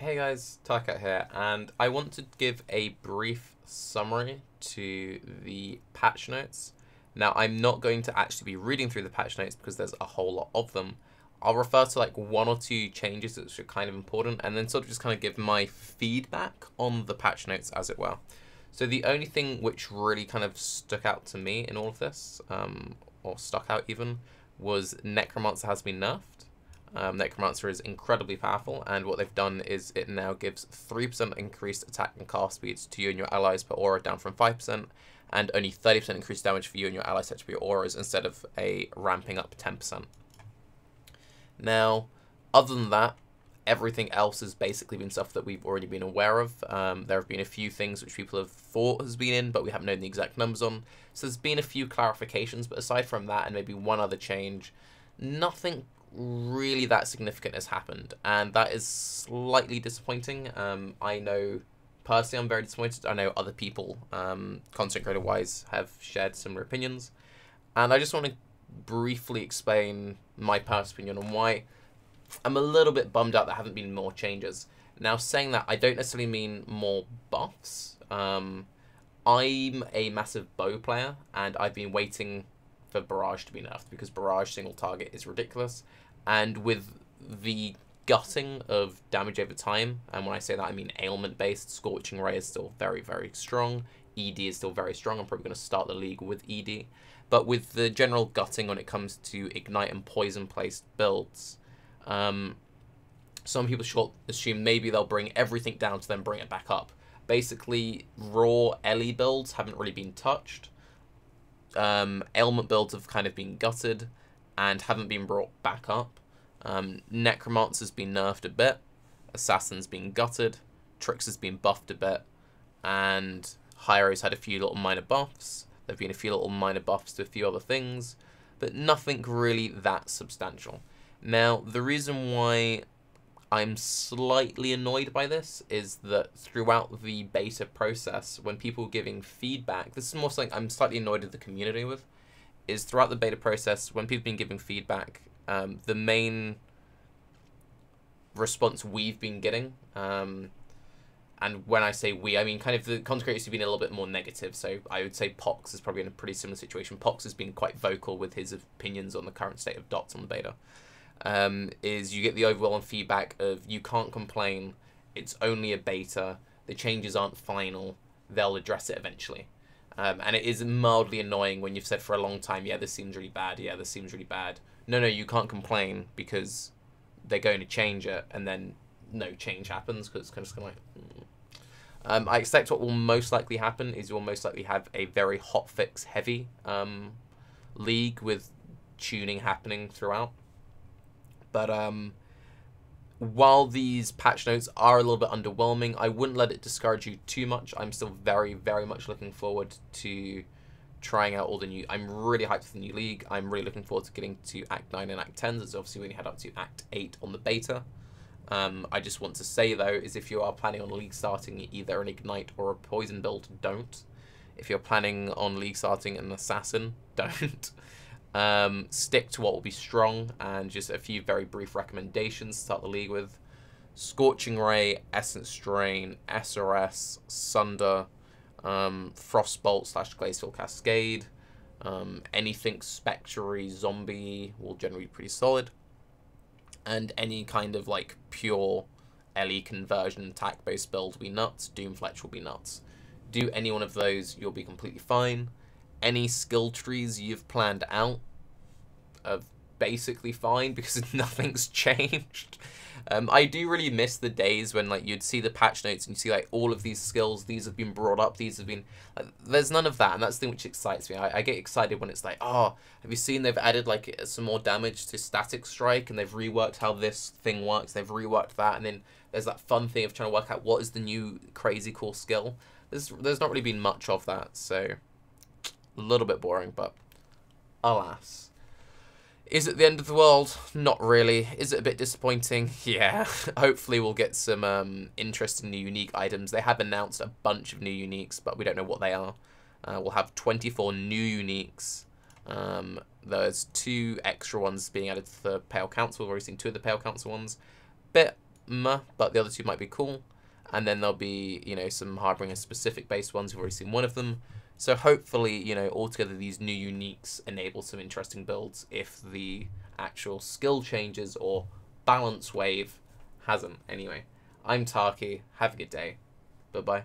Hey guys, Tarke here, and I want to give a brief summary to the patch notes. Now, I'm not going to actually be reading through the patch notes because there's a whole lot of them. I'll refer to like one or two changes that are kind of important, and then sort of just kind of give my feedback on the patch notes, as it were. So the only thing which really kind of stuck out to me in all of this, or stuck out even, was Necromancer has been nerfed. Necromancer is incredibly powerful, and what they've done is it now gives 3% increased attack and cast speeds to you and your allies per aura, down from 5%, and only 30% increased damage for you and your allies set to be auras instead of a ramping up 10%. Now, other than that, everything else has basically been stuff that we've already been aware of. There have been a few things which people have thought has been in, but we haven't known the exact numbers on. So there's been a few clarifications, but aside from that and maybe one other change, nothing really that significant has happened, and that is slightly disappointing. I know personally I'm very disappointed. I know other people, content creator wise, have shared similar opinions, and I just want to briefly explain my personal opinion on why I'm a little bit bummed out there haven't been more changes. Now, saying that, I don't necessarily mean more buffs. I'm a massive bow player, and I've been waiting for Barrage to be nerfed because Barrage single target is ridiculous, and with the gutting of damage over time, and when I say that I mean ailment based, Scorching Ray is still very, very strong, ED is still very strong. I'm probably going to start the league with ED, but with the general gutting when it comes to Ignite and Poison placed builds, some people assume maybe they'll bring everything down to then bring it back up. Basically, raw Ellie builds haven't really been touched. Ailment builds have kind of been gutted and haven't been brought back up. Necromancer's been nerfed a bit. Assassin's been gutted. Trix has been buffed a bit. And Hyro's had a few little minor buffs. There have been a few little minor buffs to a few other things, but nothing really that substantial. Now, the reason why I'm slightly annoyed by this is that throughout the beta process, when people were giving feedback, this is more something I'm slightly annoyed with the community with, is throughout the beta process, when people have been giving feedback, the main response we've been getting, and when I say we, I mean kind of the content creators have been a little bit more negative, so I would say Pox is probably in a pretty similar situation. Pox has been quite vocal with his opinions on the current state of dots on the beta. Is you get the overwhelming feedback of you can't complain, it's only a beta, the changes aren't final, they'll address it eventually. And it is mildly annoying when you've said for a long time, yeah, this seems really bad, yeah, this seems really bad. No, you can't complain because they're going to change it, and then no change happens because it's kind of like... I expect what will most likely happen is you'll most likely have a very hotfix heavy league with tuning happening throughout. But while these patch notes are a little bit underwhelming, I wouldn't let it discourage you too much. I'm still very, very much looking forward to trying out all the new... I'm really hyped for the new league. I'm really looking forward to getting to Act 9 and Act 10. As obviously we only head up to Act 8 on the beta. I just want to say, though, is if you are planning on league starting either an Ignite or a Poison build, don't. If you're planning on league starting an Assassin, don't. Stick to what will be strong, and just a few very brief recommendations to start the league with. Scorching Ray, Essence Drain, SRS, Sunder, Frostbolt / Glacefield Cascade, anything Spectre Zombie will generally be pretty solid, and any kind of like pure LE conversion attack based build will be nuts. Doomfletch will be nuts. Do any one of those, you'll be completely fine. Any skill trees you've planned out are basically fine because nothing's changed. I do really miss the days when like you'd see the patch notes and you see like all of these skills, these have been brought up, these have been... there's none of that, and that's the thing which excites me. I get excited when it's like, oh, have you seen they've added like some more damage to Static Strike, and they've reworked how this thing works, they've reworked that, and then there's that fun thing of trying to work out what is the new crazy cool skill. There's not really been much of that, so a little bit boring, but alas. Is it the end of the world? Not really. Is it a bit disappointing? Yeah. Hopefully we'll get some interesting new unique items. They have announced a bunch of new uniques, but we don't know what they are. We'll have 24 new uniques. There's 2 extra ones being added to the Pale Council. We've already seen 2 of the Pale Council ones. Bit but the other two might be cool. And then there'll be, some Harbinger specific based ones. We've already seen one of them. So hopefully, altogether these new uniques enable some interesting builds if the actual skill changes or balance wave hasn't. Anyway, I'm Tarke. Have a good day. Bye-bye.